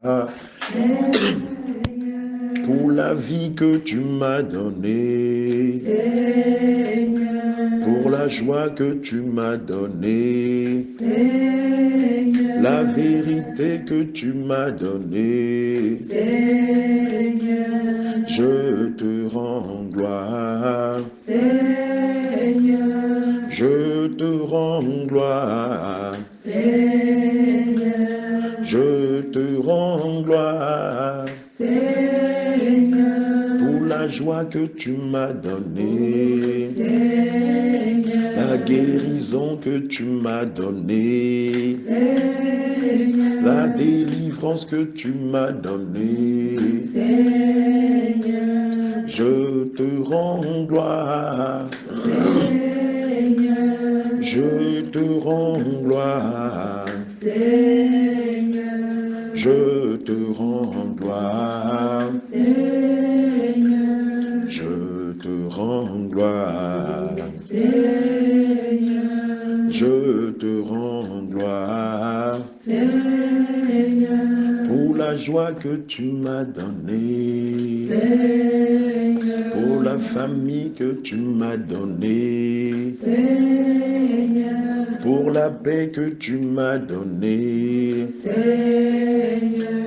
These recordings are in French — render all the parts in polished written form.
pour la vie que tu m'as donnée, pour la joie que tu m'as donnée, la vérité que tu m'as donnée. Je te rends gloire, je te rends gloire, je te rends gloire, pour la joie que tu m'as donnée, la guérison que tu m'as donnée, la délivrance que tu m'as donnée. Je te rends gloire, je te rends gloire, je te rends gloire, je te rends gloire, je te rends gloire, pour la joie que tu m'as donnée, pour la famille que tu m'as donnée, pour la paix que tu m'as donnée,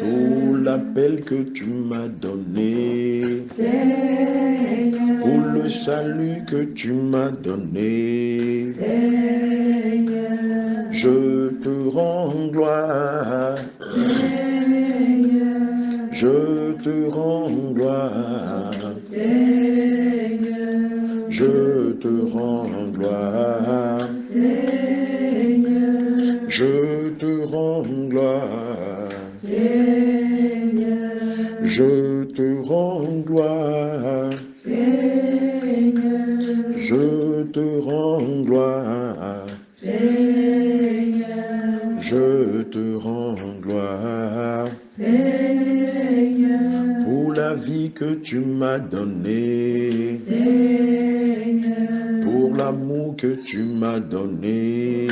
pour l'appel que tu m'as donné, pour le salut que tu m'as donné. Je te rends gloire, je te rends gloire, je te rends gloire, je te rends gloire, je te rends gloire, je te rends gloire, je te rends gloire, pour la vie que tu m'as donnée, pour l'amour que tu m'as donné,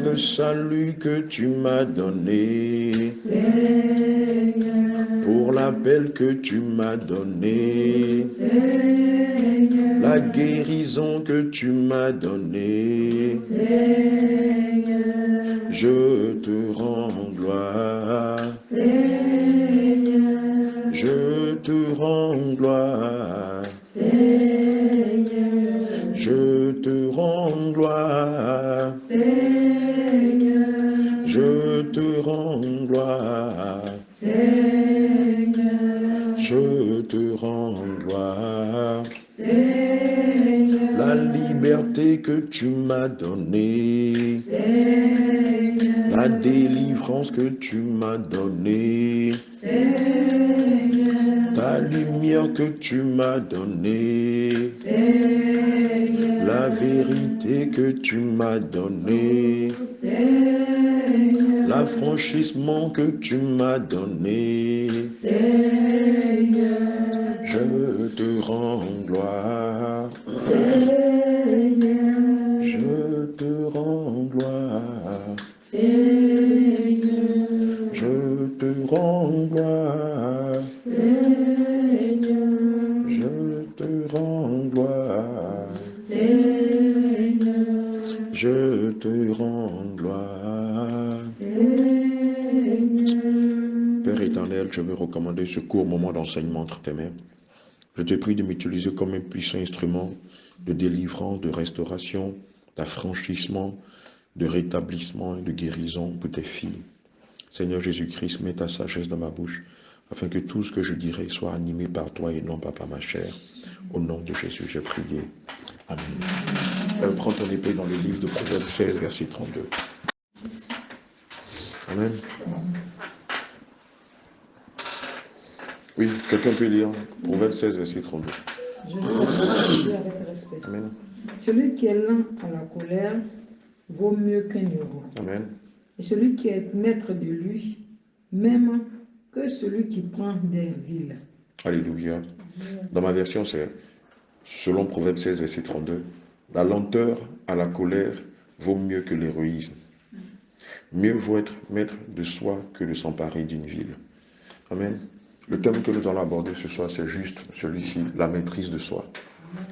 le salut que tu m'as donné, pour l'appel que tu m'as donné, la guérison que tu m'as donnée. Je te rends gloire, je te rends gloire, je te rends gloire, je te rends gloire, je te rends gloire, la liberté que tu m'as donnée, la délivrance que tu m'as donnée, ta lumière que tu m'as donnée, la vérité que tu m'as donnée, l'affranchissement que tu m'as donné. Je te rends gloire, je te rends gloire, je te rends gloire, je te rends gloire, je te rends gloire. Père éternel, je veux recommander ce court moment d'enseignement entre tes mains. Je te prie de m'utiliser comme un puissant instrument de délivrance, de restauration, d'affranchissement, de rétablissement et de guérison pour tes filles. Seigneur Jésus-Christ, mets ta sagesse dans ma bouche, afin que tout ce que je dirai soit animé par toi et non pas par ma chair. Au nom de Jésus, j'ai prié. Amen. Prends ton épée dans le livre de Proverbes 16, verset 32. Amen. Oui, quelqu'un peut lire Proverbes 16, verset 32. Je vais avec respect. Amen. Celui qui est lent à la colère vaut mieux qu'un héros. Amen. Et celui qui est maître de lui, même que celui qui prend des villes. Alléluia. Dans ma version, c'est selon Proverbes 16, verset 32. La lenteur à la colère vaut mieux que l'héroïsme. Mieux vaut être maître de soi que de s'emparer d'une ville. Amen. Le thème que nous allons aborder ce soir, c'est juste celui-ci, la maîtrise de soi.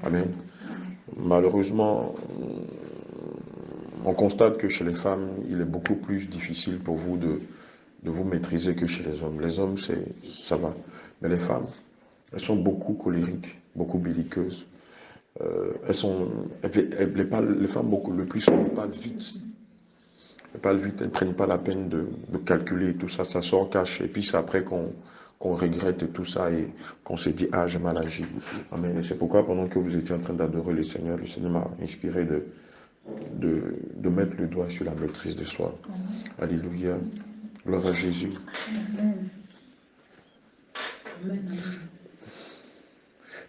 Amen. Malheureusement, on constate que chez les femmes, il est beaucoup plus difficile pour vous de vous maîtriser que chez les hommes. Les hommes, ça va. Mais les femmes, elles sont beaucoup colériques, beaucoup belliqueuses. Les femmes, beaucoup, le plus souvent, parlent vite. Elles parlent vite, elles ne prennent pas la peine de calculer tout ça, ça sort cash. Et puis c'est après qu'on regrette tout ça et qu'on se dit, ah, j'ai mal agi. Amen. Et c'est pourquoi pendant que vous étiez en train d'adorer le Seigneur m'a inspiré de mettre le doigt sur la maîtrise de soi. Alléluia. Gloire à Jésus.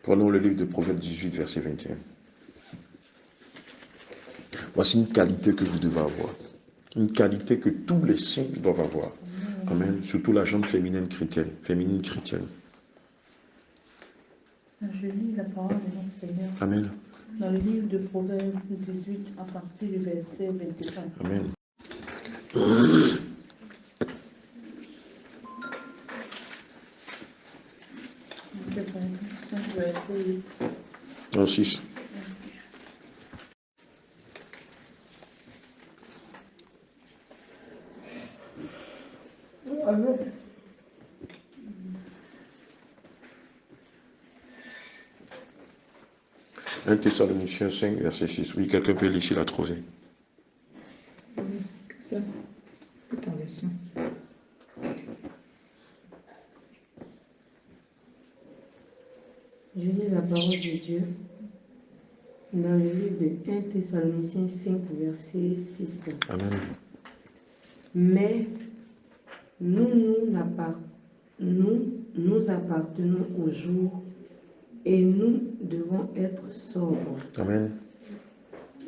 Prenons le livre de Proverbes 18, verset 21. Voici une qualité que vous devez avoir. Une qualité que tous les saints doivent avoir. Amen. Surtout la gente féminine chrétienne. Je lis la parole de notre Seigneur. Amen. Dans le livre de Proverbes 18, à partir du verset 21. Amen. Verset 8. Non, 6. Amen. 1 Thessaloniciens 5, verset 6. Oui, quelqu'un peut ici la trouver. Ça, attends, version. Je lis la parole de Dieu dans le livre de 1 Thessaloniciens 5, verset 6. Amen. Mais nous appartenons au jour et nous devons être sobres. Amen.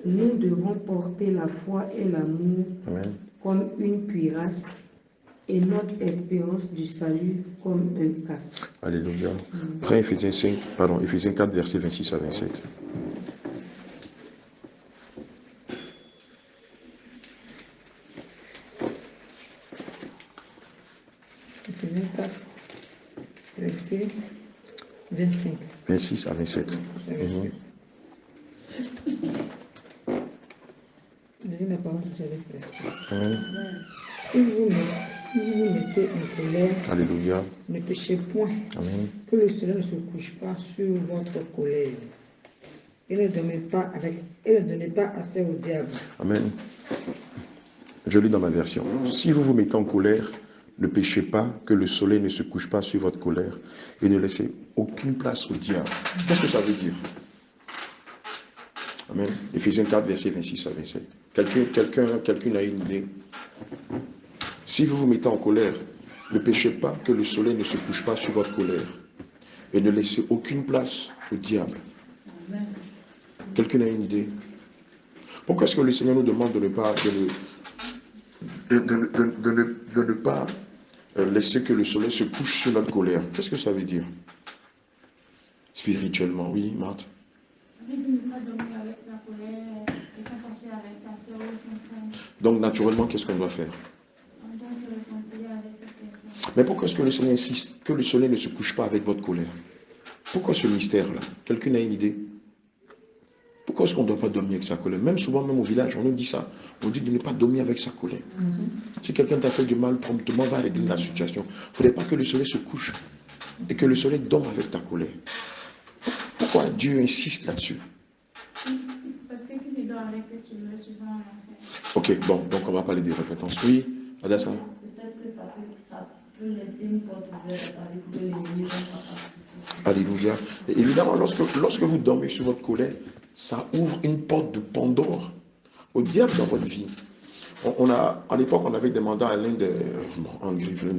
Nous devons porter la foi et l'amour Amen. comme une cuirasse et notre espérance du salut comme un casque. Alléluia. Prends Éphésiens 4, verset 26 à 27. Éphésiens 4, verset 25. 26 à 27. Je lis la parole de Dieu avec respect. Amen. Si vous vous mettez en colère, Alléluia. ne péchez point, Amen. que le soleil ne se couche pas sur votre colère. Et ne donnez pas assez au diable. Amen. Je lis dans ma version. Si vous vous mettez en colère, ne péchez pas, que le soleil ne se couche pas sur votre colère et ne laissez aucune place au diable. Qu'est-ce que ça veut dire? Amen. Éphésiens 4, verset 26 à 27. Quelqu'un a une idée? Si vous vous mettez en colère, ne péchez pas, que le soleil ne se couche pas sur votre colère et ne laissez aucune place au diable. Amen. Quelqu'un a une idée? Pourquoi est-ce que le Seigneur nous demande de ne pas laisser que le soleil se couche sur notre colère? Qu'est-ce que ça veut dire? Spirituellement, oui, Marthe. Ça veut dire ne pas dormir avec la colère, ne pas fâcher avec sa soeur ou son frère. Donc, naturellement, qu'est-ce qu'on doit faire? On doit se réconcilier avec cette personne. Mais pourquoi est-ce que le Seigneur insiste que le soleil ne se couche pas avec votre colère? Pourquoi ce mystère-là? Quelqu'un a une idée? Pourquoi est-ce qu'on ne doit pas dormir avec sa colère? Même souvent, même au village, on nous dit ça. On dit de ne pas dormir avec sa colère. Si quelqu'un t'a fait du mal, promptement va régler la situation. Il ne faudrait pas que le soleil se couche et que le soleil dorme avec ta colère. Pourquoi Dieu insiste là-dessus? Parce que si tu dors avec eux, tu veux souvent en enfer. Ok, bon, donc on va parler des représentances. Oui, Adassa. Peut-être que ça peut laisser une porte ouverte avec que l'ennemi va. Alléluia. Et évidemment, lorsque vous dormez sur votre colère, ça ouvre une porte de Pandore au diable dans votre vie. À l'époque, on avait demandé à l'un des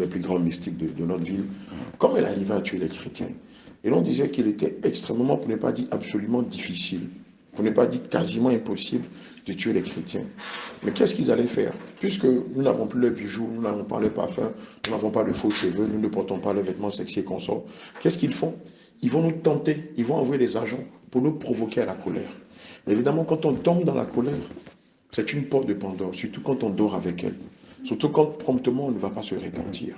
plus grands mystiques de notre ville comment il arrivait à tuer les chrétiens. Et l'on disait qu'il était extrêmement, pour ne pas dire absolument difficile, pour ne pas dire quasiment impossible de tuer les chrétiens. Mais qu'est-ce qu'ils allaient faire? Puisque nous n'avons plus les bijoux, nous n'avons pas les parfums, nous n'avons pas de faux cheveux, nous ne portons pas les vêtements sexy et consorts. Qu'est-ce qu'ils font? Ils vont nous tenter, ils vont envoyer des agents pour nous provoquer à la colère. Évidemment, quand on tombe dans la colère, c'est une porte de Pandore, surtout quand on dort avec elle. Surtout quand promptement on ne va pas se repentir.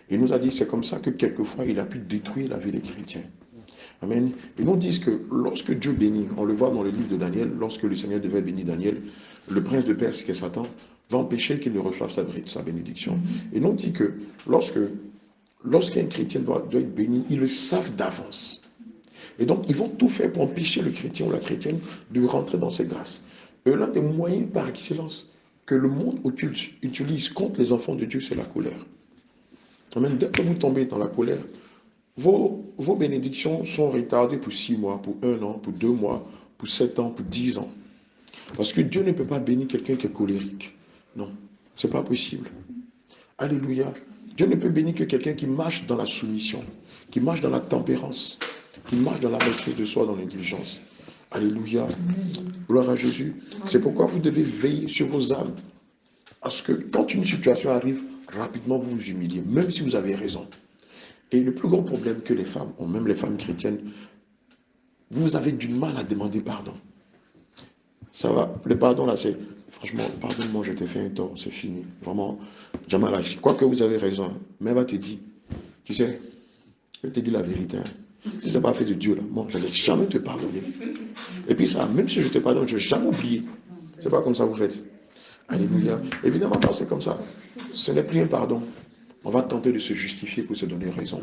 Il nous a dit, c'est comme ça que quelquefois il a pu détruire la vie des chrétiens. Amen. Ils nous disent que lorsque Dieu bénit, on le voit dans le livre de Daniel, lorsque le Seigneur devait bénir Daniel, le prince de Perse, qui est Satan, va empêcher qu'il ne reçoive sa bénédiction. Et nous dit que lorsqu'un chrétien doit être béni, ils le savent d'avance. Et donc, ils vont tout faire pour empêcher le chrétien ou la chrétienne de rentrer dans ces grâces. Et l'un des moyens par excellence que le monde occulte utilise contre les enfants de Dieu, c'est la colère. Amen. Dès que vous tombez dans la colère, vos bénédictions sont retardées pour 6 mois, pour 1 an, pour 2 mois, pour 7 ans, pour 10 ans. Parce que Dieu ne peut pas bénir quelqu'un qui est colérique. Non, ce n'est pas possible. Alléluia. Dieu ne peut bénir que quelqu'un qui marche dans la soumission, qui marche dans la tempérance, qui marche dans la maîtrise de soi, dans l'indulgence. Alléluia. Gloire à Jésus. C'est pourquoi vous devez veiller sur vos âmes. Parce que quand une situation arrive, rapidement vous vous humiliez, même si vous avez raison. Et le plus grand problème que les femmes ont, même les femmes chrétiennes, vous avez du mal à demander pardon. Ça va, le pardon là, c'est, franchement, pardonne-moi, je t'ai fait un tort, c'est fini. Vraiment, j'ai mal agi. Quoique vous avez raison, mais elle va te dire, tu sais, je te dis la vérité. Si ce n'est pas fait de Dieu, là, moi, je n'allais jamais te pardonner. Et puis ça, même si je te pardonne, je ne vais jamais oublier. C'est pas comme ça que vous faites. Alléluia. Évidemment, quand c'est comme ça, ce n'est plus un pardon. On va tenter de se justifier pour se donner raison.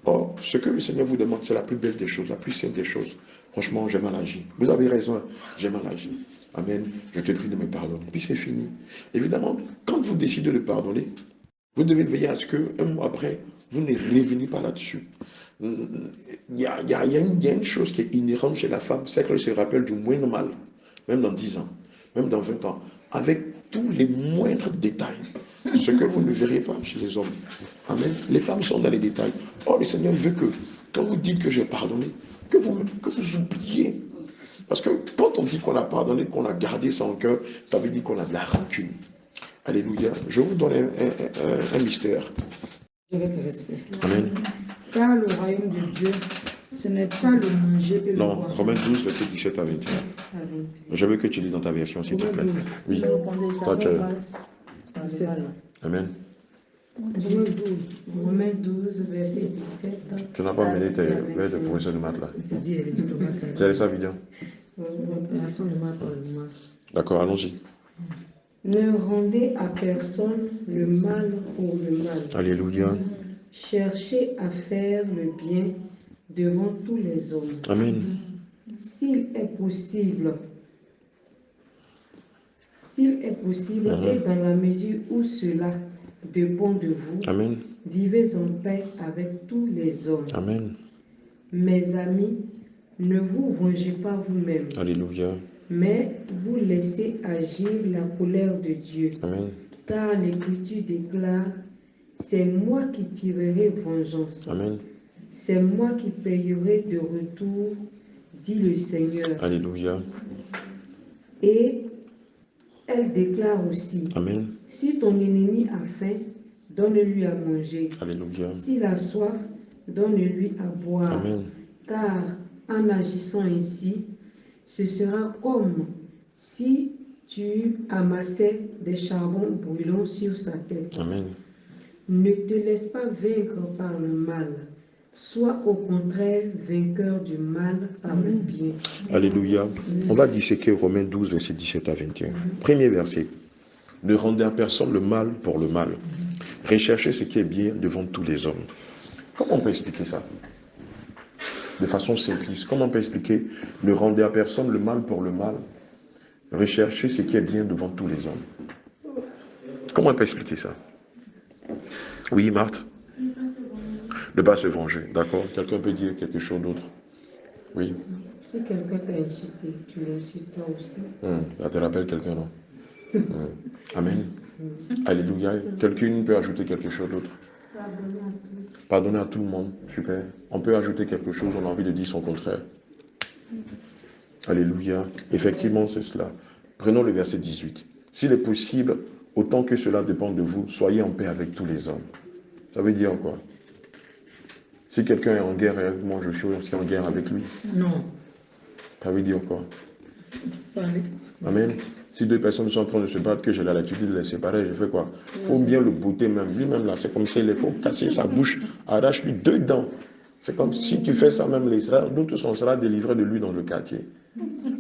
Or, ce que le Seigneur vous demande, c'est la plus belle des choses, la plus sainte des choses. Franchement, j'ai mal agi. Vous avez raison, j'ai mal agi. Amen. Je te prie de me pardonner. Puis c'est fini. Évidemment, quand vous décidez de pardonner, vous devez veiller à ce qu'un mois après, vous ne reveniez pas là-dessus. Il y a une chose qui est inhérente chez la femme, c'est qu'elle se rappelle du moindre mal, même dans 10 ans, même dans 20 ans, avec tous les moindres détails. Ce que vous ne verrez pas chez les hommes. Amen. Les femmes sont dans les détails. Or, le Seigneur veut que, quand vous dites que j'ai pardonné, que vous oubliez. Parce que quand on dit qu'on a pardonné, qu'on a gardé ça en cœur, ça veut dire qu'on a de la rancune. Alléluia. Je vous donne un mystère. Avec le respect. Amen. Car le royaume de Dieu, ce n'est pas le manger et le Non, boire. Romains 12, verset 17 à 21. Je veux que tu lises dans ta version, s'il te plaît. Oui. Ne répondez Toi, jamais mal par le 17. mal. Amen. Romains 12, verset 17. Tu n'as pas mené tes professeurs de maths là. C'est dit, les diplomates. C'est allé ça, vidéo. L'opération de mal par le mal. D'accord, allons-y. Ne rendez à personne le mal pour le mal. Alléluia. Cherchez à faire le bien devant tous les hommes. Amen. S'il est possible, et dans la mesure où cela dépend de vous, Amen. vivez en paix avec tous les hommes. Amen. Mes amis, ne vous vengez pas vous-même, Alléluia. mais vous laissez agir la colère de Dieu. Amen. Car l'Écriture déclare, c'est moi qui tirerai vengeance. Amen. C'est moi qui payerai de retour, dit le Seigneur. Alléluia. Et elle déclare aussi, Amen. si ton ennemi a faim, donne-lui à manger. Alléluia. S'il a soif, donne-lui à boire. Amen. Car en agissant ainsi, ce sera comme si tu amassais des charbons brûlants sur sa tête. Amen. Ne te laisse pas vaincre par le mal. Sois au contraire vainqueur du mal par le bien. Alléluia. On va disséquer Romains 12, verset 17 à 21. Premier verset. Ne rendez à personne le mal pour le mal. Recherchez ce qui est bien devant tous les hommes. Comment on peut expliquer ça? De façon simpliste. Comment on peut expliquer ne rendez à personne le mal pour le mal? Recherchez ce qui est bien devant tous les hommes. Comment on peut expliquer ça? Oui, Marthe? Ne pas se venger. D'accord? Quelqu'un peut dire quelque chose d'autre? Oui. Si quelqu'un t'a insulté, tu l'insultes toi aussi. Ça te rappelle quelqu'un, non? Amen. Alléluia. Quelqu'un peut ajouter quelque chose d'autre? Pardonner à tout le monde. Super. On peut ajouter quelque chose, on a envie de dire son contraire. Alléluia. Effectivement, c'est cela. Prenons le verset 18. S'il est possible, autant que cela dépend de vous, soyez en paix avec tous les hommes. Ça veut dire quoi? Si quelqu'un est en guerre avec moi, je suis aussi en guerre avec lui. Non. Ça veut dire quoi? Parlez. Amen. Si deux personnes sont en train de se battre, que j'ai l'habitude de les séparer, je fais quoi? Il faut bien le bouter même. Lui-même, là, c'est comme s'il faut casser sa bouche, arrache-lui 2 dents. C'est comme si tu fais ça même, nous tous, on sera délivrés de lui dans le quartier.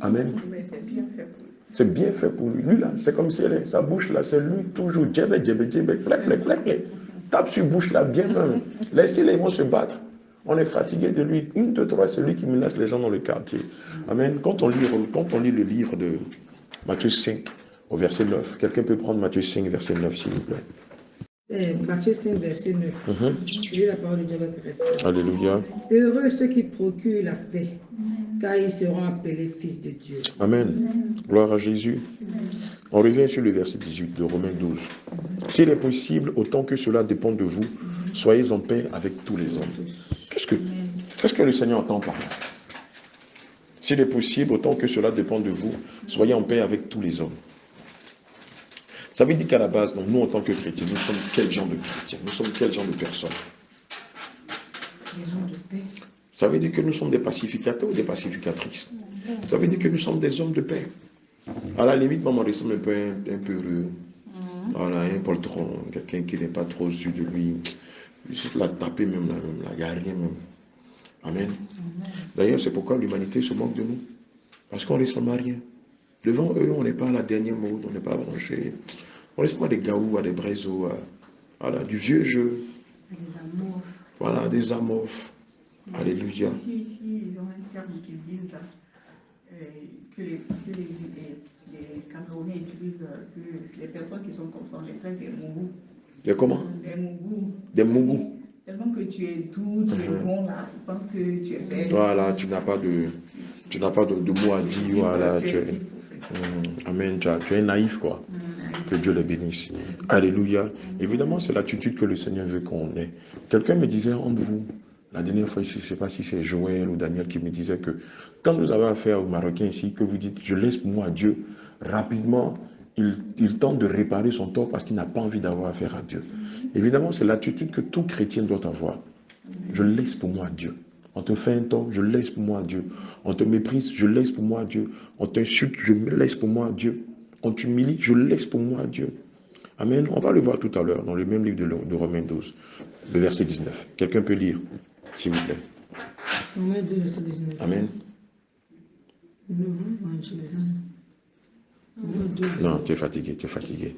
Amen. Mais c'est bien fait pour lui. C'est bien fait pour lui. Lui, là, c'est comme si sa bouche, là, c'est lui toujours. Djébé, djébé, djébé, plec, plec, plec, plec. Tape sur bouche, là, bien même. Laissez les mots se battre. On est fatigué de lui. 1, 2, 3, c'est lui qui menace les gens dans le quartier. Amen. Quand on lit le livre de Matthieu 5, au verset 9, quelqu'un peut prendre Matthieu 5, verset 9, s'il vous plaît. Matthieu 5, verset 9. Je lis la parole de Dieu avec respect. Alléluia. Heureux ceux qui procurent la paix, car ils seront appelés fils de Dieu. Amen. Gloire à Jésus. On revient sur le verset 18 de Romains 12. S'il est possible, autant que cela dépend de vous, soyez en paix avec tous les hommes. Qu'est-ce que le Seigneur entend par là? S'il est possible, autant que cela dépend de vous, soyez en paix avec tous les hommes. Ça veut dire qu'à la base, donc, nous en tant que chrétiens, nous sommes quel genre de chrétiens? Nous sommes quel genre de personnes? Les gens de paix. Ça veut dire que nous sommes des pacificateurs ou des pacificatrices? Ça veut dire que nous sommes des hommes de paix. À la limite, maman ressemble un peu heureux. Voilà, un poltron, quelqu'un qui n'est pas trop sûr de lui. Juste la taper même là, il n'y a rien même. Amen. D'ailleurs, c'est pourquoi l'humanité se moque de nous. Parce qu'on ne ressemble à rien. Devant eux, on n'est pas à la dernière mode, on n'est pas branché. On ne ressemble à des gaous, à des braiseaux, voilà, du vieux jeu. Des amorphes. Voilà, des amorphes. Alléluia. Ici, ils ont un terme qu'ils disent là, que les Camerounais utilisent, que les personnes qui sont comme ça, on les traite des mougous. Des comment? Des mougous. Des mougous. Tellement que tu es doux, tu es bon là, tu penses que tu es belle. Voilà, tu n'as pas de mots à dire. Voilà, tu es. Amen, tu es naïf, quoi. Que Dieu les bénisse. Alléluia. Évidemment, c'est l'attitude que le Seigneur veut qu'on ait. Quelqu'un me disait entre vous, la dernière fois, je ne sais pas si c'est Joël ou Daniel qui me disait que quand vous avez affaire aux Marocains ici, que vous dites, je laisse pour moi à Dieu, rapidement, il tente de réparer son tort parce qu'il n'a pas envie d'avoir affaire à Dieu. Évidemment, c'est l'attitude que tout chrétien doit avoir. Je laisse pour moi à Dieu. On te fait un tort, je laisse pour moi à Dieu. On te méprise, je laisse pour moi à Dieu. On t'insulte, je me laisse pour moi à Dieu. On t'humilie, je laisse pour moi à Dieu. Amen. On va le voir tout à l'heure dans le même livre de Romains 12, le verset 19. Quelqu'un peut lire, s'il vous plaît. Romains 12, verset 19. Amen. Non, tu es fatigué, tu es fatigué.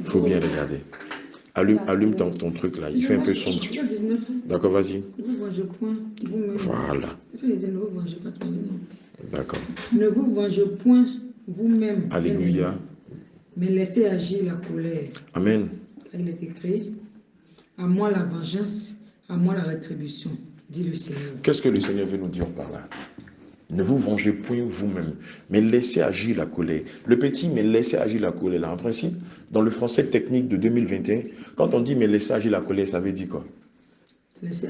Il faut bien regarder. Allume ton truc là, il fait un peu sombre. D'accord, vas-y. Ne vous vengez point vous-même. Voilà. Ne vous vengez pas toi, non. D'accord. Ne vous vengez point vous-même. Alléluia. Mais laissez agir la colère. Amen. Car il est écrit, à moi la vengeance, à moi la rétribution, dit le Seigneur. Qu'est-ce que le Seigneur veut nous dire par là? Ne vous vengez point vous-même, mais laissez agir la colère. Le petit, mais laissez agir la colère. Là, en principe, dans le français technique de 2021, quand on dit mais laissez agir la colère, ça veut dire quoi? Laissez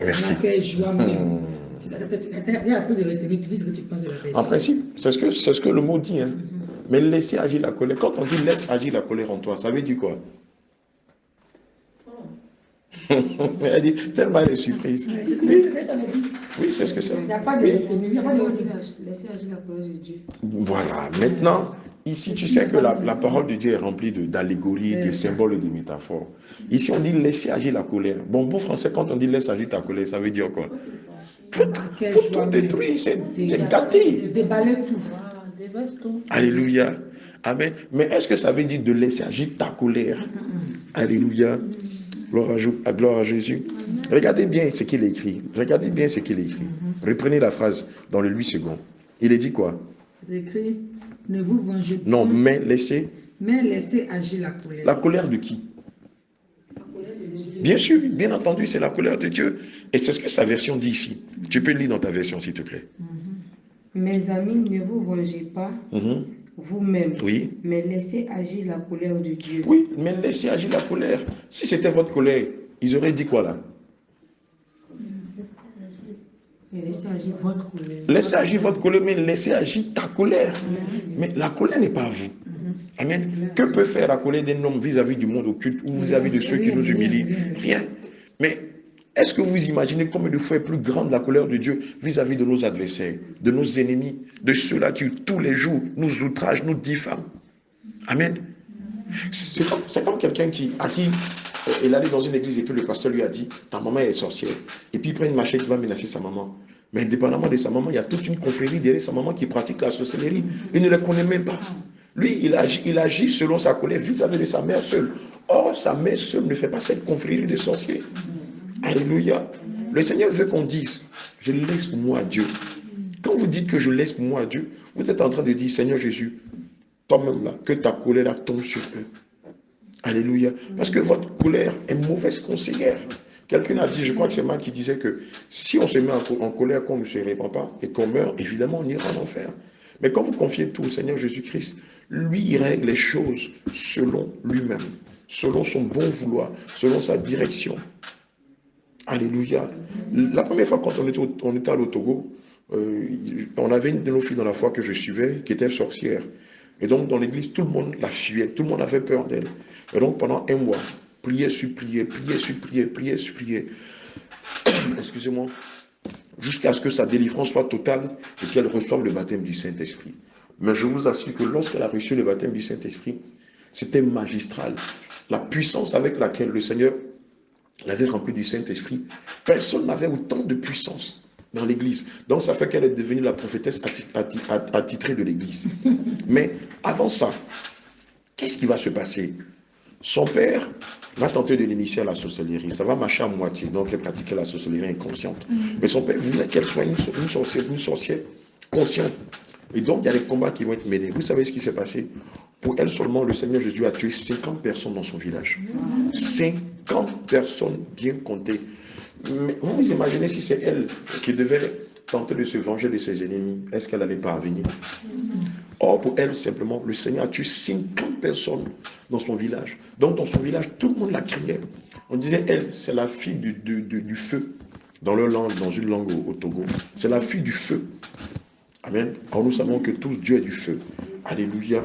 Merci. En principe, c'est ce que le mot dit. Hein. Mais laissez agir la colère. Quand on dit laisse agir la colère en toi, ça veut dire quoi? Elle dit, tellement elle est surprise. Oui, c'est ce que c'est. Il n'y a pas de retenue, il n'y a pas de retenue. Laissez agir la parole de Dieu. Voilà, maintenant, ici, tu sais que la parole de Dieu est remplie d'allégories, de symboles et de métaphores. Ici, on dit laisser agir la colère. Bon français, quand on dit laisse agir ta colère, ça veut dire quoi? Faut tout détruire, c'est gâté. Déballer tout. Dévaste tout. Alléluia. Amen. Mais est-ce que ça veut dire de laisser agir ta colère? Alléluia. Gloire à Jésus. Regardez bien ce qu'il écrit. Regardez bien ce qu'il écrit. Reprenez la phrase dans le 8 secondes. Il est dit quoi? C'est écrit, ne vous vengez point. Non, mais laissez agir la colère. La colère de qui? Bien sûr, bien entendu, c'est la colère de Dieu. Et c'est ce que sa version dit ici. Tu peux lire dans ta version, s'il te plaît. Mes amis, ne vous vengez pas vous-même, Oui. mais laissez agir la colère de Dieu. Oui, mais laissez agir la colère. Si c'était votre colère, ils auraient dit quoi là? Mais laissez agir votre colère. Laissez agir votre colère, mais laissez agir ta colère. Mais la colère n'est pas à vous. Amen. Que peut faire la colère d'un homme vis-à-vis du monde occulte ou vis-à-vis de ceux qui nous humilient? Rien. Mais Est-ce que vous imaginez combien de fois est plus grande la colère de Dieu vis-à-vis de nos adversaires, de nos ennemis, de ceux-là qui tous les jours nous outragent, nous diffament? Amen. C'est comme quelqu'un à qui il allait dans une église et puis le pasteur lui a dit, ta maman est sorcière. Et puis il prend une machette qui va menacer sa maman. Mais indépendamment de sa maman, il y a toute une confrérie derrière sa maman qui pratique la sorcellerie. Il ne la connaît même pas. Lui, il agit selon sa colère vis-à-vis de sa mère seule. Or, sa mère seule ne fait pas cette confrérie de sorciers. Alléluia. Le Seigneur veut qu'on dise, je laisse pour moi à Dieu. Quand vous dites que je laisse pour moi à Dieu, vous êtes en train de dire, Seigneur Jésus, toi-même là, que ta colère tombe sur eux. Alléluia. Parce que votre colère est mauvaise conseillère. Quelqu'un a dit, je crois que c'est moi qui disait que si on se met en colère, qu'on ne se répand pas et qu'on meurt, évidemment, on ira en enfer. Mais quand vous confiez tout au Seigneur Jésus-Christ, lui, il règle les choses selon lui-même, selon son bon vouloir, selon sa direction. Alléluia. La première fois quand on était au Togo, on avait une de nos filles dans la foi que je suivais qui était sorcière. Et donc dans l'église, tout le monde la fuyait, tout le monde avait peur d'elle. Et donc pendant un mois, prier, supplier, prier, supplier, prier, supplier, excusez-moi, jusqu'à ce que sa délivrance soit totale et qu'elle reçoive le baptême du Saint-Esprit. Mais je vous assure que lorsqu'elle a reçu le baptême du Saint-Esprit, c'était magistral. La puissance avec laquelle le Seigneur l'avait remplie du Saint-Esprit, personne n'avait autant de puissance dans l'église. Donc ça fait qu'elle est devenue la prophétesse attitrée de l'église. Mais avant ça, qu'est-ce qui va se passer? Son père va tenter de l'initier à la sorcellerie. Ça va marcher à moitié. Donc elle pratiquait la sorcellerie inconsciente. Mais son père voulait qu'elle soit une sorcière consciente. Et donc il y a des combats qui vont être menés. Vous savez ce qui s'est passé? Pour elle seulement, le Seigneur Jésus a tué 50 personnes dans son village. 50 personnes bien comptées. Mais vous vous imaginez si c'est elle qui devait tenter de se venger de ses ennemis, est-ce qu'elle n'allait pas venir? Or, pour elle, simplement, le Seigneur a tué 50 personnes dans son village. Donc, dans son village, tout le monde la criait. On disait, elle, c'est la fille du feu. Dans leur langue, dans une langue au Togo. C'est la fille du feu. Amen. Or, nous savons que tous, Dieu est du feu. Alléluia.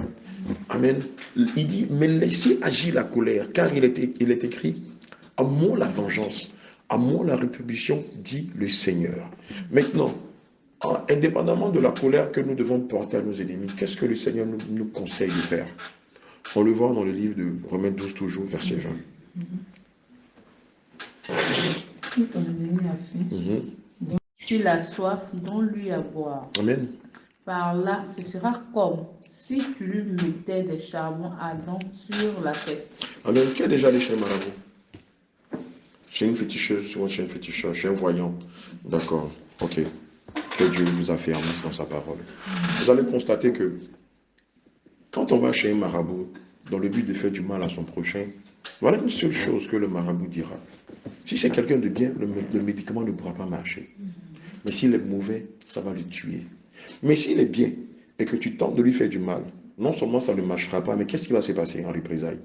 Amen. Il dit, mais laissez agir la colère, car il est écrit, à moi la vengeance, à moi la rétribution, dit le Seigneur. Maintenant, indépendamment de la colère que nous devons porter à nos ennemis, qu'est-ce que le Seigneur nous conseille de faire? On le voit dans le livre de Romains 12, toujours, verset 20. Si ton ennemi a faim, S'il a soif, donne-lui à boire. Amen. Par là, ce sera comme si tu lui mettais des charbons ardents sur la tête. Amen. Qui est déjà allé chez le marabout? Chez une féticheuse, souvent chez un féticheur, chez un voyant. D'accord. Ok. Que Dieu vous affermisse dans sa parole. Vous allez constater que quand on va chez un marabout dans le but de faire du mal à son prochain, voilà une seule chose que le marabout dira. Si c'est quelqu'un de bien, le médicament ne pourra pas marcher. Mais s'il est mauvais, ça va le tuer. Mais s'il est bien et que tu tentes de lui faire du mal, non seulement ça ne marchera pas, mais qu'est-ce qui va se passer en représailles?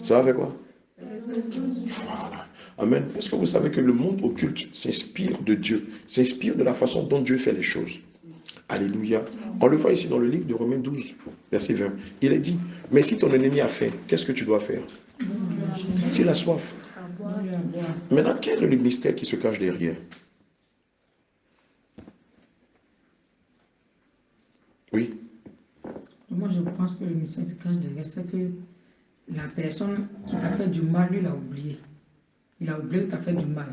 Ça va faire quoi? Voilà. Amen. Est-ce que vous savez que le monde occulte s'inspire de Dieu, s'inspire de la façon dont Dieu fait les choses? Alléluia. On le voit ici dans le livre de Romains 12, verset 20. Il est dit, mais si ton ennemi a faim, qu'est-ce que tu dois faire? S'il a soif. Maintenant, quel est le mystère qui se cache derrière? Oui. moi je pense que le message se cache derrière, c'est que la personne qui t'a fait du mal, lui, il a oublié. Il a oublié que t'as fait du mal.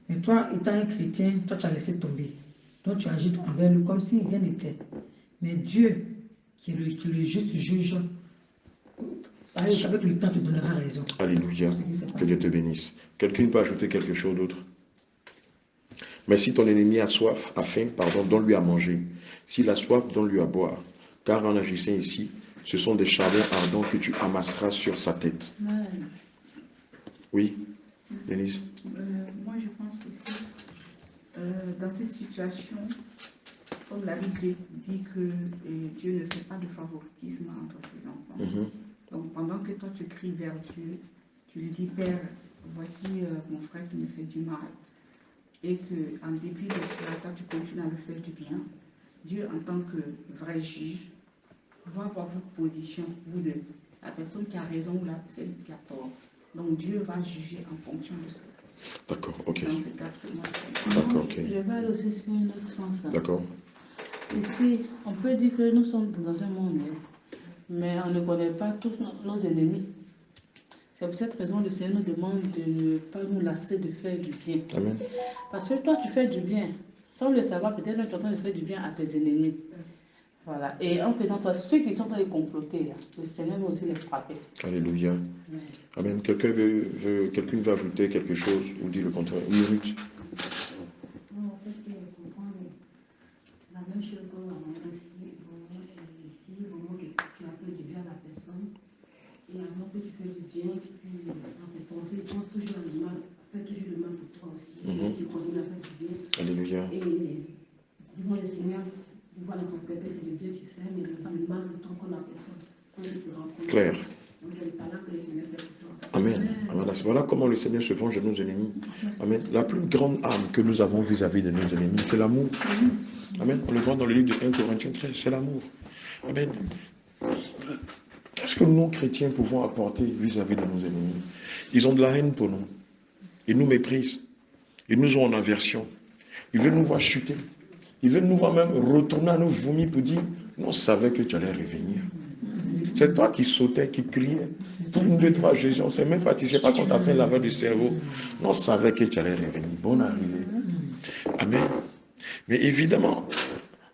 Mais toi, étant un chrétien, toi, tu as laissé tomber. Donc, tu agis envers lui comme si rien n'était. Mais Dieu, qui est le juste juge, avec le temps, te donnera raison. Alléluia. Que Dieu te bénisse. Quelqu'un peut ajouter quelque chose d'autre? Mais si ton ennemi a soif, a faim, pardon, donne-lui à manger. S'il a soif, donne-lui à boire. Car en agissant ici, ce sont des charbons ardents que tu amasseras sur sa tête. Oui, Denise? Moi, je pense aussi, dans cette situation, comme la Bible dit que Dieu ne fait pas de favoritisme entre ses enfants. Donc, pendant que toi, tu cries vers Dieu, tu lui dis, Père, voici mon frère qui me fait du mal. Et qu'en dépit de cela, toi, tu continues à le faire du bien. Dieu, en tant que vrai juge, va avoir votre position, vous deux. La personne qui a raison ou celle qui a tort. Donc Dieu va juger en fonction de ça. D'accord, ok. Dans ce cas, moi, D'accord, ok. Je vais aller aussi sur un autre sens. D'accord. Ici, on peut dire que nous sommes dans un monde, mais on ne connaît pas tous nos ennemis. C'est pour cette raison que le Seigneur nous demande de ne pas nous lasser de faire du bien. Amen. Parce que toi, tu fais du bien. Sans le savoir, peut-être même tu es en train de faire du bien à tes ennemis. Voilà. Et en faisant ça, ceux qui sont en train de comploter, là, le Seigneur va aussi les frapper. Alléluia. Ouais. Amen. Quelqu'un veut ajouter quelque chose ou dire le contraire? Oui, Ruth. Non, en fait, comprendre, c'est la même chose qu'on a aussi. Ici, vraiment que tu as fait du bien à la personne. Et avant que tu fais du bien, dans ses pensées, pense toujours à le mal. Fais toujours le mal pour toi aussi. Tu continues à faire du bien. Alléluia. Et devant le Seigneur, voilà ton père, c'est le bien que tu fais, mais le mal pour toi qu'on a personne. Ça se rend compte. Clair. Donc c'est par là que le Seigneur fait pour toi. Amen. Amen. Voilà comment le Seigneur se venge de nos ennemis. Amen. La plus grande arme que nous avons vis-à-vis de nos ennemis, c'est l'amour. Amen. On le voit dans le livre de 1 Corinthiens 13, c'est l'amour. Amen. Qu'est-ce que nous, chrétiens, pouvons apporter vis-à-vis de nos ennemis? Ils ont de la haine pour nous. Ils nous méprisent. Ils nous ont en aversion. Ils veulent nous voir chuter. Ils veulent nous voir même retourner à nos vomis pour dire, nous on savait que tu allais revenir. C'est toi qui sautais, qui criais. 1, 2, 3, Jésus, on ne sait même pas, tu ne sais pas qu'on t'a fait un lavage du cerveau. Nous on savait que tu allais revenir. Bonne arrivée. Amen. Mais évidemment,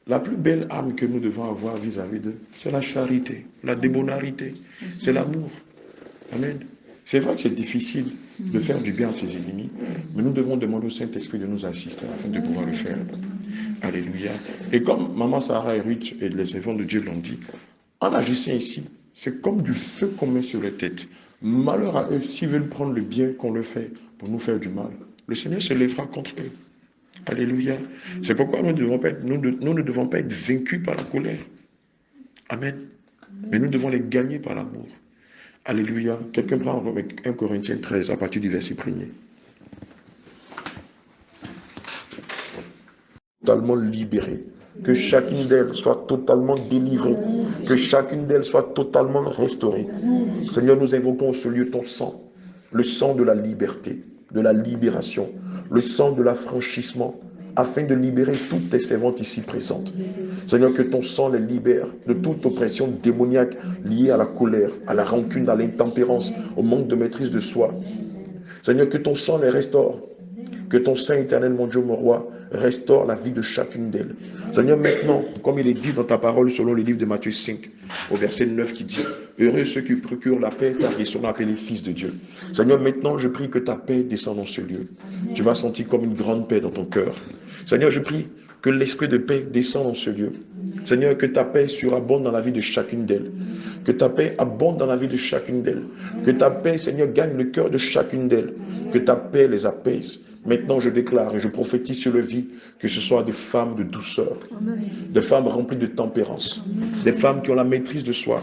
la plus belle âme que nous devons avoir vis-à-vis d'eux, c'est la charité, la débonarité, c'est l'amour. Amen. C'est vrai que c'est difficile de faire du bien à ses ennemis, mais nous devons demander au Saint-Esprit de nous assister afin de pouvoir le faire. Alléluia. Et comme Maman Sarah et Ruth et les servants de Dieu l'ont dit, en agissant ici, c'est comme du feu qu'on met sur les têtes. Malheur à eux, s'ils veulent prendre le bien qu'on leur fait pour nous faire du mal. Le Seigneur se lèvera contre eux. Alléluia. C'est pourquoi nous ne devons pas être vaincus par la colère. Amen. Mais nous devons les gagner par l'amour. Alléluia. Quelqu'un prend 1 Corinthiens 13 à partir du verset 1er. Totalement libérée. Que chacune d'elles soit totalement délivrée. Que chacune d'elles soit totalement restaurée. Seigneur, nous invoquons ce lieu ton sang. Le sang de la liberté, de la libération. Le sang de l'affranchissement, afin de libérer toutes tes servantes ici présentes. Seigneur, que ton sang les libère de toute oppression démoniaque liée à la colère, à la rancune, à l'intempérance, au manque de maîtrise de soi. Seigneur, que ton sang les restaure. Que ton Saint éternel, mon Dieu, mon roi, restaure la vie de chacune d'elles. Seigneur, maintenant, comme il est dit dans ta parole selon le livre de Matthieu 5, au verset 9 qui dit, heureux ceux qui procurent la paix, car ils seront appelés fils de Dieu. Seigneur, maintenant, je prie que ta paix descende dans ce lieu. Tu vas sentir comme une grande paix dans ton cœur. Seigneur, je prie que l'esprit de paix descende dans ce lieu. Seigneur, que ta paix surabonde dans la vie de chacune d'elles. Que ta paix abonde dans la vie de chacune d'elles. Que ta paix, Seigneur, gagne le cœur de chacune d'elles. Que ta paix les apaise. Maintenant, je déclare et je prophétise sur le vie que ce soit des femmes de douceur, des femmes remplies de tempérance, des femmes qui ont la maîtrise de soi,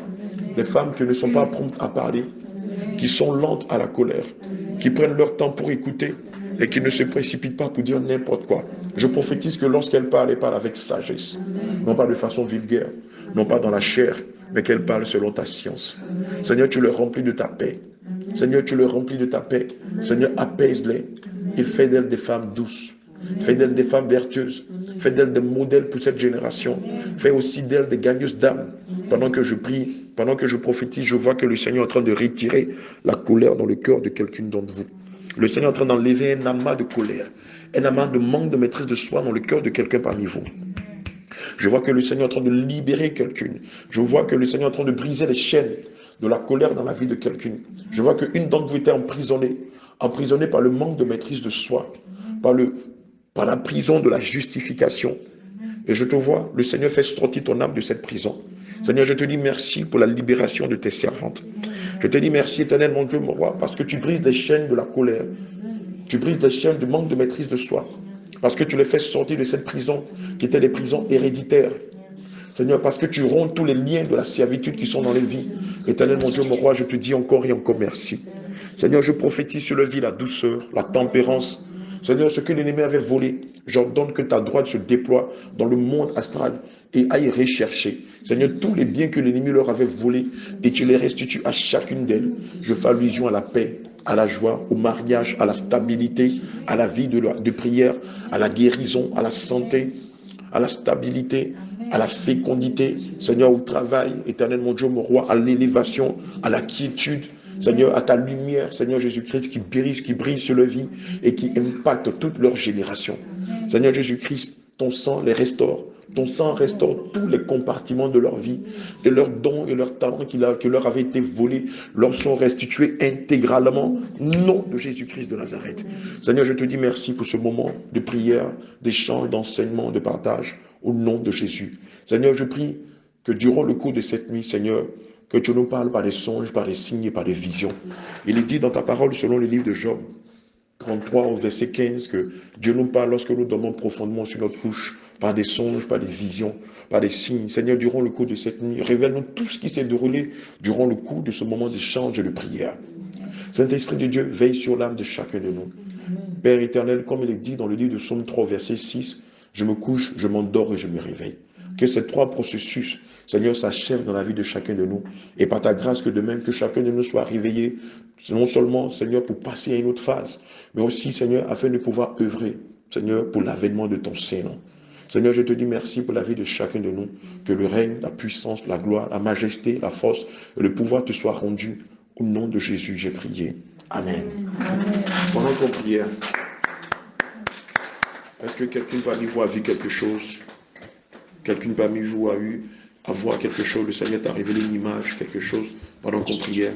des femmes qui ne sont pas promptes à parler, qui sont lentes à la colère, qui prennent leur temps pour écouter et qui ne se précipitent pas pour dire n'importe quoi. Je prophétise que lorsqu'elles parlent, elles parlent avec sagesse, non pas de façon vulgaire, non pas dans la chair, mais qu'elles parlent selon ta science. Seigneur, tu les remplis de ta paix. Seigneur, tu les remplis de ta paix. Seigneur, apaise-les. Et fais d'elles des femmes douces. Fais d'elles des femmes vertueuses. Fais d'elles des modèles pour cette génération. Fais aussi d'elles des gagneuses d'âme. Pendant que je prie, pendant que je prophétise, je vois que le Seigneur est en train de retirer la colère dans le cœur de quelqu'une d'entre vous. Le Seigneur est en train d'enlever un amas de colère, un amas de manque de maîtrise de soi dans le cœur de quelqu'un parmi vous. Je vois que le Seigneur est en train de libérer quelqu'une. Je vois que le Seigneur est en train de briser les chaînes de la colère dans la vie de quelqu'une. Je vois qu'une d'entre vous était emprisonnée par le manque de maîtrise de soi, par la prison de la justification. Et je te vois, le Seigneur fait sortir ton âme de cette prison. Seigneur, je te dis merci pour la libération de tes servantes. Je te dis merci, éternel, mon Dieu, mon roi, parce que tu brises les chaînes de la colère. Tu brises les chaînes du manque de maîtrise de soi. Parce que tu les fais sortir de cette prison qui était des prisons héréditaires. Seigneur, parce que tu romps tous les liens de la servitude qui sont dans les vies. Éternel, mon Dieu, mon roi, je te dis encore et encore merci. Seigneur, je prophétise sur la vie la douceur, la tempérance. Seigneur, ce que l'ennemi avait volé, j'ordonne que ta droite se déploie dans le monde astral et aille rechercher. Seigneur, tous les biens que l'ennemi leur avait volés et tu les restitues à chacune d'elles. Je fais allusion à la paix, à la joie, au mariage, à la stabilité, à la vie de prière, à la guérison, à la santé, à la stabilité, à la fécondité, Seigneur, au travail, éternel mon Dieu, mon roi, à l'élévation, à la quiétude, Seigneur, à ta lumière, Seigneur Jésus-Christ, qui brille sur leur vie et qui impacte toute leur génération. Seigneur Jésus-Christ, ton sang les restaure. Ton sang restaure tous les compartiments de leur vie, et leurs dons et leurs talents qui leur avaient été volés, leur sont restitués intégralement, au nom de Jésus-Christ de Nazareth. Seigneur, je te dis merci pour ce moment de prière, d'échange, d'enseignement, de partage, au nom de Jésus. Seigneur, je prie que durant le cours de cette nuit, Seigneur, que tu nous parles par des songes, par des signes et par des visions. Il est dit dans ta parole, selon le livre de Job 33 au verset 15, que Dieu nous parle lorsque nous dormons profondément sur notre couche, par des songes, par des visions, par des signes. Seigneur, durant le cours de cette nuit, révèle-nous tout ce qui s'est déroulé durant le cours de ce moment d'échange et de prière. Saint-Esprit de Dieu, veille sur l'âme de chacun de nous. Père éternel, comme il est dit dans le livre de Psaume 3, verset 6, je me couche, je m'endors et je me réveille. Que ces trois processus, Seigneur, s'achèvent dans la vie de chacun de nous. Et par ta grâce, que demain, que chacun de nous soit réveillé, non seulement, Seigneur, pour passer à une autre phase, mais aussi, Seigneur, afin de pouvoir œuvrer, Seigneur, pour l'avènement de ton Saint-Nom. Seigneur, je te dis merci pour la vie de chacun de nous, que le règne, la puissance, la gloire, la majesté, la force et le pouvoir te soient rendus. Au nom de Jésus, j'ai prié. Amen. Amen. Pendant qu'on prière, est-ce que quelqu'un parmi vous a vu quelque chose? Quelqu'un parmi vous a eu à voir quelque chose? Le Seigneur t'a révélé une image, quelque chose pendant qu'on priait?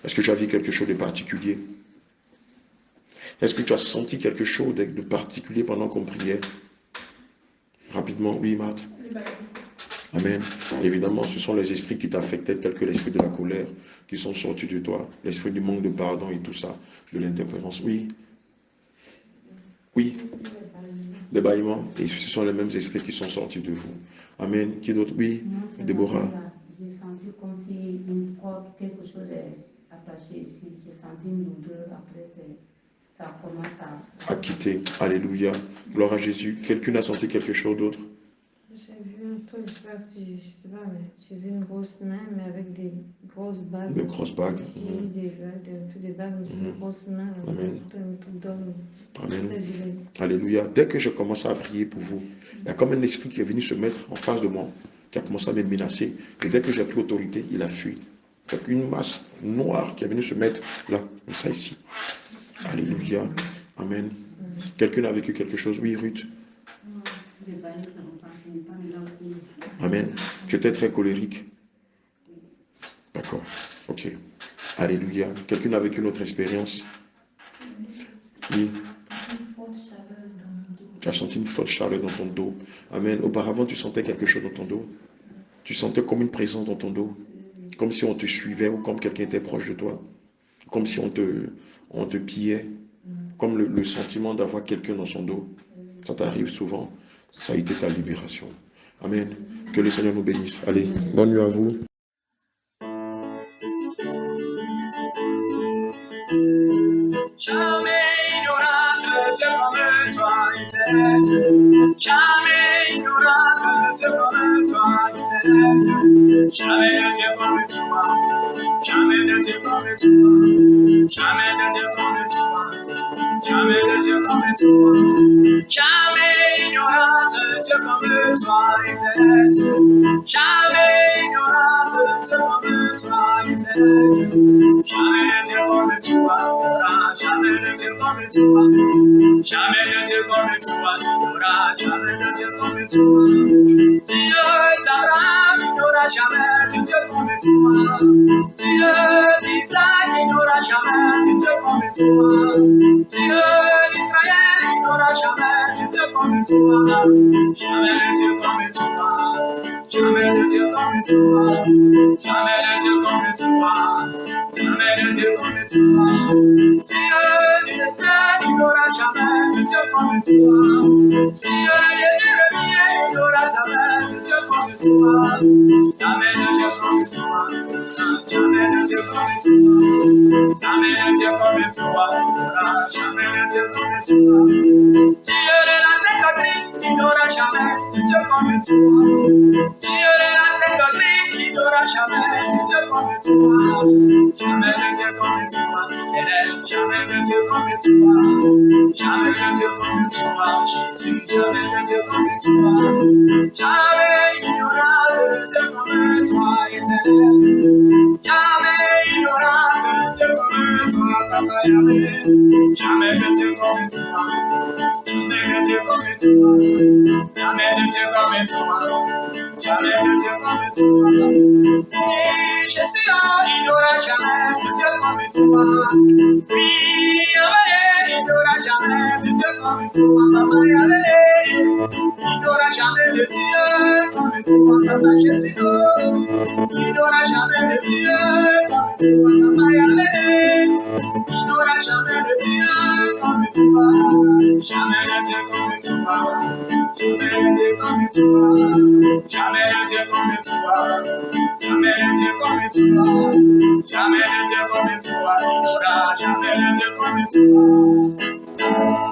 Est-ce que tu as vu quelque chose de particulier? Est-ce que tu as senti quelque chose de particulier pendant qu'on priait? Rapidement, oui, Marthe. Amen. Évidemment, ce sont les esprits qui t'affectaient, tels que l'esprit de la colère, qui sont sortis de toi, l'esprit du manque de pardon et tout ça, de l'interprétation. Oui. Oui. Les bâillements, et ce sont les mêmes esprits qui sont sortis de vous. Amen. Qui d'autre? Oui. Déborah. J'ai senti comme si quelque chose est attaché ici. J'ai senti une douleur. Après, ça commence à quitter. Alléluia. Gloire à Jésus. Quelqu'un a senti quelque chose d'autre? J'ai vu un truc, je sais pas, mais j'ai vu une grosse main, mais avec des grosses bagues. Des grosses bagues. Des bagues, mais une grosse main. Amen. Un truc d'homme. Amen. Alléluia. Dès que j'ai commencé à prier pour vous, il y a comme un esprit qui est venu se mettre en face de moi, qui a commencé à me menacer. Et dès que j'ai pris autorité, il a fui. Il y a une masse noire qui est venue se mettre là, comme ça ici. Alléluia. Amen. Quelqu'un a vécu quelque chose? Oui, Ruth. Amen. Tu étais très colérique. D'accord. Ok. Alléluia. Quelqu'un a vécu une autre expérience? Oui. Tu as senti une forte chaleur dans ton dos. Amen. Auparavant, tu sentais quelque chose dans ton dos. Tu sentais comme une présence dans ton dos. Comme si on te suivait ou comme quelqu'un était proche de toi. Comme si on te pillait. Comme le sentiment d'avoir quelqu'un dans son dos. Ça t'arrive souvent. Ça a été ta libération. Amen. Que le Seigneur nous bénisse. Allez, bonne nuit à vous. Jamais il n'y aura de Dieu comme toi, éternel. Jamais il n'y aura de Dieu comme toi, éternel. Jamais de Dieu comme toi. Jamais de Dieu comme toi. Jamais de Dieu comme toi. Jamais de Dieu comme toi. Jamais il n'y aura de Dieu comme toi, éternel. Jamais il n'y aura de Dieu comme toi, éternel. Jamais de Dieu comme toi. Jamais de Dieu comme toi. Jamais de Dieu comme toi. Jamais de Dieu comme toi. Dieu d'Abraham, il n'y aura jamais de Dieu comme toi. Dieu d'Isaac, il n'y aura jamais de Dieu comme toi. Dieu d'Israël, il n'y aura jamais de Dieu comme toi. Jamais de Dieu comme toi. Jamais de Dieu comme toi. Jamais de Dieu comme toi. Jamais de Dieu comme toi. Dieu de l'éternel, il n'y aura jamais de Dieu comme toi. Dieu de l'Éternel, il n'y aura jamais de Dieu comme toi. Jamais de Dieu comme toi. Jamais de Dieu comme toi. Jamais de Dieu comme toi. Jamais de Dieu comme toi. Dieu de la Sainte-Doctrine, il n'y aura jamais de Dieu comme toi. Dieu de la Sainte-Doctrine, il n'aura jamais été comme toi. Jamais été comme toi, éternel. Jamais été comme toi. Jamais été comme toi, Jésus. Jamais été comme toi. Jamais il n'aura été comme toi, éternel. Jamais il n'aura été comme toi, Papa Yahweh. Jamais été comme toi. Jamais été comme toi. Jamais été comme toi. Jamais été comme toi. Oui, je suis là, il n'aura jamais été comme toi. Oui, Yahweh, il n'aura jamais été comme toi. Papa Yahweh, il n'aura jamais de Dieu comme toi. Papa Jésus, il n'aura jamais de Dieu comme toi. Papa Yahweh, il n'aura jamais de Dieu comme toi. Jamais de Dieu comme toi. Jamais de Dieu comme toi. Jamais de Dieu comme toi. Jamais de Dieu comme toi. Jamais de Dieu comme toi. Il n'aura jamais de Dieu comme toi.